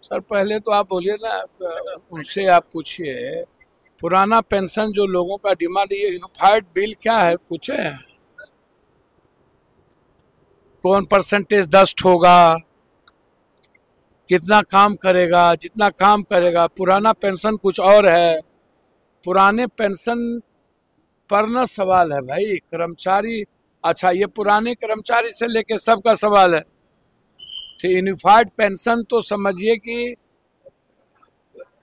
Sir पहले तो आप बोलिए ना, तो उनसे आप पूछिए पुराना पेंशन जो लोगों का डिमांड, ये यूनिफाइड बिल क्या है पूछे हैं? कौन परसेंटेज डस्ट होगा, कितना काम करेगा, जितना काम करेगा। पुराना पेंशन कुछ और है। पुराने पेंशन पर ना सवाल है भाई, कर्मचारी। अच्छा, ये पुराने कर्मचारी से लेके सबका सवाल है। तो यूनिफाइड पेंशन तो समझिए कि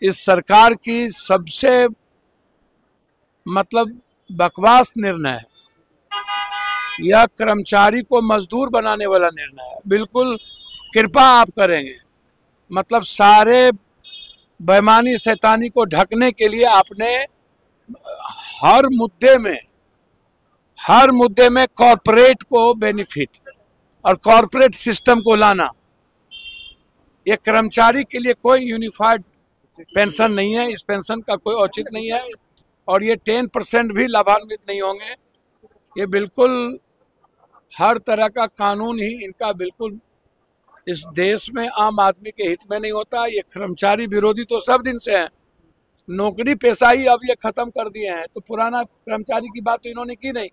इस सरकार की सबसे मतलब बकवास निर्णय है। यह कर्मचारी को मजदूर बनाने वाला निर्णय है। बिल्कुल कृपा आप करेंगे, मतलब सारे बेईमानी शैतानी को ढकने के लिए आपने हर मुद्दे में कॉरपोरेट को बेनिफिट और कॉरपोरेट सिस्टम को लाना। ये कर्मचारी के लिए कोई यूनिफाइड पेंशन नहीं है। इस पेंशन का कोई औचित्य नहीं है और ये 10% भी लाभान्वित नहीं होंगे। ये बिल्कुल हर तरह का कानून ही इनका बिल्कुल इस देश में आम आदमी के हित में नहीं होता। ये कर्मचारी विरोधी तो सब दिन से हैं। नौकरी पेशा ही अब ये खत्म कर दिए हैं। तो पुराना कर्मचारी की बात तो इन्होंने की नहीं।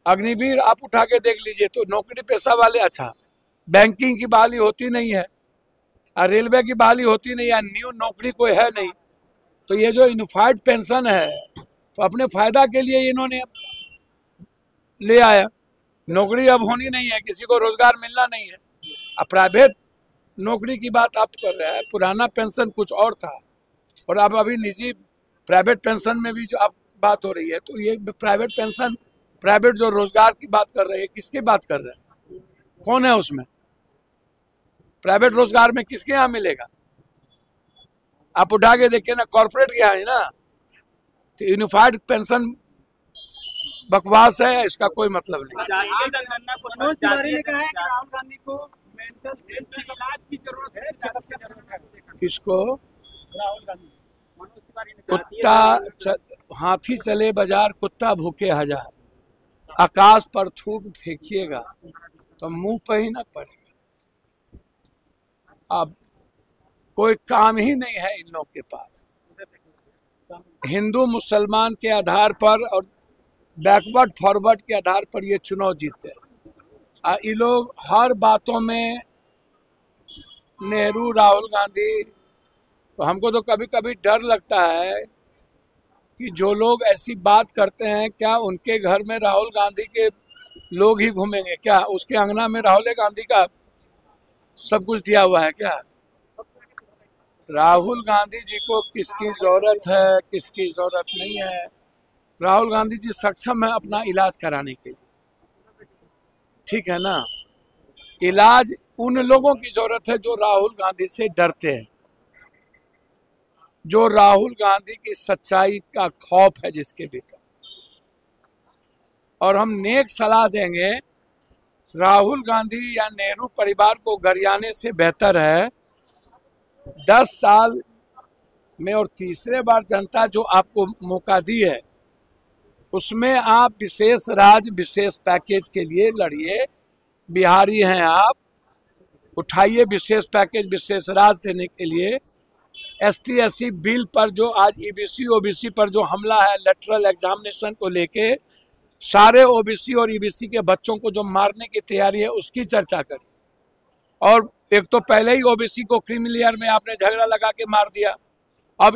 अग्निवीर आप उठा के देख लीजिए, तो नौकरी पेशा वाले, अच्छा बैंकिंग की बहाली होती नहीं है, रेलवे की बहाली होती नहीं है, न्यू नौकरी कोई है नहीं। तो ये जो यूनिफाइड पेंशन है तो अपने फायदा के लिए इन्होंने ले आया। नौकरी अब होनी नहीं है, किसी को रोजगार मिलना नहीं है। अब प्राइवेट नौकरी की बात आप कर रहे हैं। पुराना पेंशन कुछ और था और अब अभी निजी प्राइवेट पेंशन में भी जो आप बात हो रही है, तो ये प्राइवेट पेंशन, प्राइवेट जो रोजगार की बात कर रहे हैं, किसकी बात कर रहे हैं? कौन है उसमें? प्राइवेट रोजगार में किसके यहाँ मिलेगा? आप उठा के देखिए ना, कॉर्पोरेट के यहाँ है ना। तो यूनिफाइड पेंशन बकवास है, इसका कोई मतलब नहीं। मनोज तिवारी ने कहा है कि राहुल गांधी को मेंटल हेल्थ के इलाज की जरूरत है, चेकअप की जरूरत है। किसको? राहुल गांधी। मनोज तिवारी ने कुत्ता हाथी चले बाजार, कुत्ता भूखे हजार। आकाश पर थूक फेंकिएगा तो मुंह पर ही ना पड़ेगा। अब कोई काम ही नहीं है इन लोग के पास। हिंदू मुसलमान के आधार पर और बैकवर्ड फॉरवर्ड के आधार पर ये चुनाव जीते हैं। ये लोग हर बातों में नेहरू, राहुल गांधी। तो हमको तो कभी कभी डर लगता है कि जो लोग ऐसी बात करते हैं, क्या उनके घर में राहुल गांधी के लोग ही घूमेंगे क्या? उसके अंगना में राहुल गांधी का सब कुछ दिया हुआ है क्या? राहुल गांधी जी को किसकी जरूरत है, किसकी जरूरत नहीं है? राहुल गांधी जी सक्षम है अपना इलाज कराने के लिए, ठीक है ना। इलाज उन लोगों की जरूरत है जो राहुल गांधी से डरते हैं, जो राहुल गांधी की सच्चाई का खौफ है जिसके भीतर। और हम नेक सलाह देंगे, राहुल गांधी या नेहरू परिवार को गरियाने से बेहतर है 10 साल में और तीसरे बार जनता जो आपको मौका दी है उसमें आप विशेष राज्य विशेष पैकेज के लिए लड़िए। बिहारी हैं आप, उठाइए विशेष पैकेज विशेष राज्य देने के लिए। ST SC बिल पर जो आज EBC OBC पर जो हमला है, लेटरल एग्जामिनेशन को लेके सारे OBC और EBC के बच्चों को जो मारने की तैयारी है, उसकी चर्चा करें। और एक तो पहले ही OBC को क्रीमिलियर में आपने झगड़ा लगा के मार दिया, अब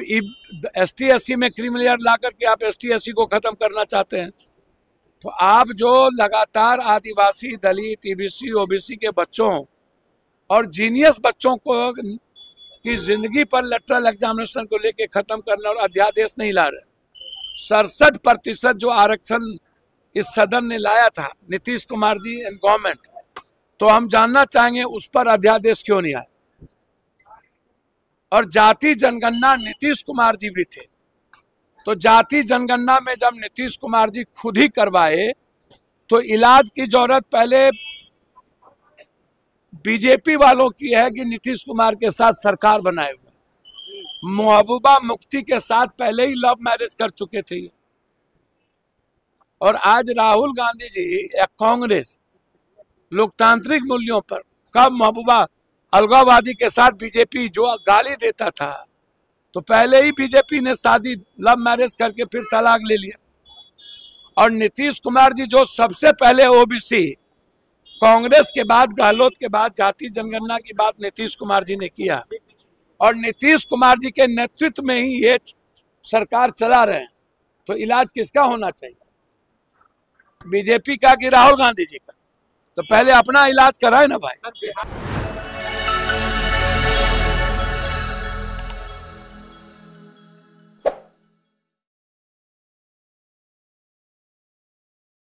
ST SC में क्रीमिलियर ला करके आप ST SC को खत्म करना चाहते हैं। तो आप जो लगातार आदिवासी, दलित, EBC OBC के बच्चों और जीनियस बच्चों को की जिंदगी पर लेटरल एग्जामिनेशन को लेके खत्म करना और अध्यादेश नहीं ला रहे। 67% जो आरक्षण इस सदन ने लाया था, नीतीश कुमार जी एंड गवर्नमेंट, तो हम जानना चाहेंगे उस पर अध्यादेश क्यों नहीं आया। और जाति जनगणना नीतीश कुमार जी भी थे, तो जाति जनगणना में जब नीतीश कुमार जी खुद ही करवाए तो इलाज की जरूरत पहले बीजेपी वालों की है कि नीतीश कुमार के साथ सरकार बनाए हुए। महबूबा मुफ्ती के साथ पहले ही लव मैरिज कर चुके थे। और आज राहुल गांधी जी या कांग्रेस लोकतांत्रिक मूल्यों पर, कब महबूबा अलगाववादी के साथ बीजेपी जो गाली देता था, तो पहले ही बीजेपी ने शादी लव मैरिज करके फिर तलाक ले लिया। और नीतीश कुमार जी जो सबसे पहले ओबीसी, कांग्रेस के बाद, गहलोत के बाद जाति जनगणना की बात नीतीश कुमार जी ने किया, और नीतीश कुमार जी के नेतृत्व में ही ये सरकार चला रहे हैं, तो इलाज किसका होना चाहिए? बीजेपी का कि राहुल गांधी जी का? तो पहले अपना इलाज कराए ना भाई।